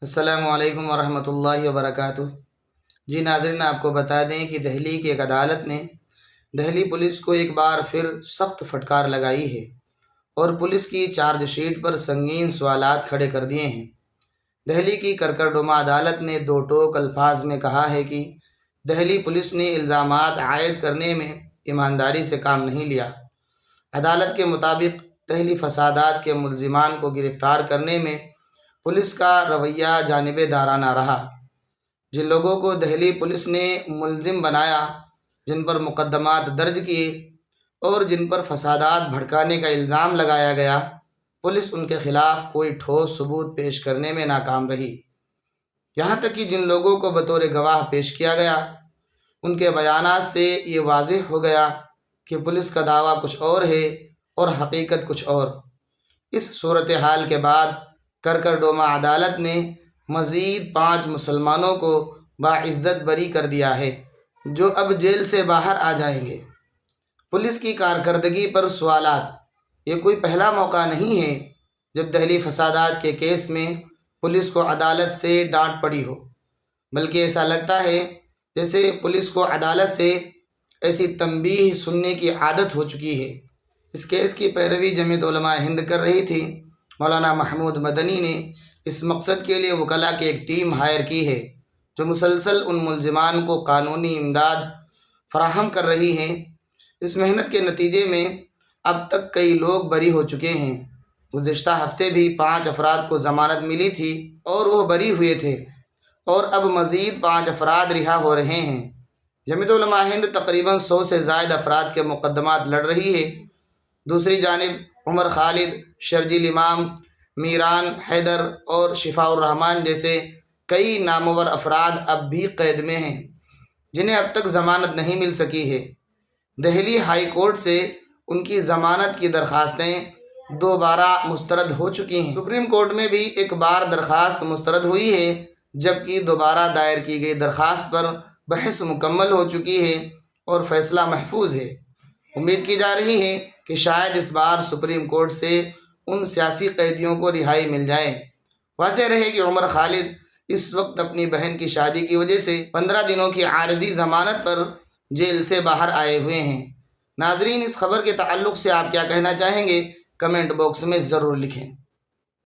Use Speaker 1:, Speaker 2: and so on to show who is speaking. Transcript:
Speaker 1: السلام علیکم ورحمۃ اللہ وبرکاتہ۔ جی ناظرین، آپ کو بتا دیں کہ دہلی کی ایک عدالت نے دہلی پولیس کو ایک بار پھر سخت پھٹکار لگائی ہے اور پولیس کی چارج شیٹ پر سنگین سوالات کھڑے کر دیے ہیں۔ دہلی کی کرکرڈوما عدالت نے دو ٹوک الفاظ میں کہا ہے کہ دہلی پولیس نے الزامات عائد کرنے میں ایمانداری سے کام نہیں لیا۔ عدالت کے مطابق دہلی فسادات کے ملزمان کو گرفتار کرنے میں پولیس کا رویہ جانبدارانہ رہا۔ جن لوگوں کو دہلی پولیس نے ملزم بنایا، جن پر مقدمات درج کیے اور جن پر فسادات بھڑکانے کا الزام لگایا گیا، پولیس ان کے خلاف کوئی ٹھوس ثبوت پیش کرنے میں ناکام رہی۔ یہاں تک کہ جن لوگوں کو بطور گواہ پیش کیا گیا، ان کے بیانات سے یہ واضح ہو گیا کہ پولیس کا دعویٰ کچھ اور ہے اور حقیقت کچھ اور۔ اس صورتحال کے بعد کرکرڈوما عدالت نے مزید 5 مسلمانوں کو باعزت بری کر دیا ہے، جو اب جیل سے باہر آ جائیں گے۔ پولیس کی کارکردگی پر سوالات۔ یہ کوئی پہلا موقع نہیں ہے جب دہلی فسادات کے کیس میں پولیس کو عدالت سے ڈانٹ پڑی ہو، بلکہ ایسا لگتا ہے جیسے پولیس کو عدالت سے ایسی تنبیہ سننے کی عادت ہو چکی ہے۔ اس کیس کی پیروی جمعیت علماء ہند کر رہی تھی۔ مولانا محمود مدنی نے اس مقصد کے لیے وکلاء کی ایک ٹیم ہائر کی ہے، جو مسلسل ان ملزمان کو قانونی امداد فراہم کر رہی ہے۔ اس محنت کے نتیجے میں اب تک کئی لوگ بری ہو چکے ہیں۔ گزشتہ ہفتے بھی 5 افراد کو ضمانت ملی تھی اور وہ بری ہوئے تھے، اور اب مزید 5 افراد رہا ہو رہے ہیں۔ جمعیت علماء ہند تقریباً 100 سے زائد افراد کے مقدمات لڑ رہی ہے۔ دوسری جانب عمر خالد، شرجیل امام، میران حیدر اور شفاء الرحمان جیسے کئی نامور افراد اب بھی قید میں ہیں، جنہیں اب تک ضمانت نہیں مل سکی ہے۔ دہلی ہائی کورٹ سے ان کی ضمانت کی درخواستیں دوبارہ مسترد ہو چکی ہیں۔ سپریم کورٹ میں بھی ایک بار درخواست مسترد ہوئی ہے، جبکہ دوبارہ دائر کی گئی درخواست پر بحث مکمل ہو چکی ہے اور فیصلہ محفوظ ہے۔ امید کی جا رہی ہے کہ شاید اس بار سپریم کورٹ سے ان سیاسی قیدیوں کو رہائی مل جائے۔ واضح رہے کہ عمر خالد اس وقت اپنی بہن کی شادی کی وجہ سے 15 دنوں کی عارضی ضمانت پر جیل سے باہر آئے ہوئے ہیں۔ ناظرین، اس خبر کے تعلق سے آپ کیا کہنا چاہیں گے؟ کمنٹ باکس میں ضرور لکھیں۔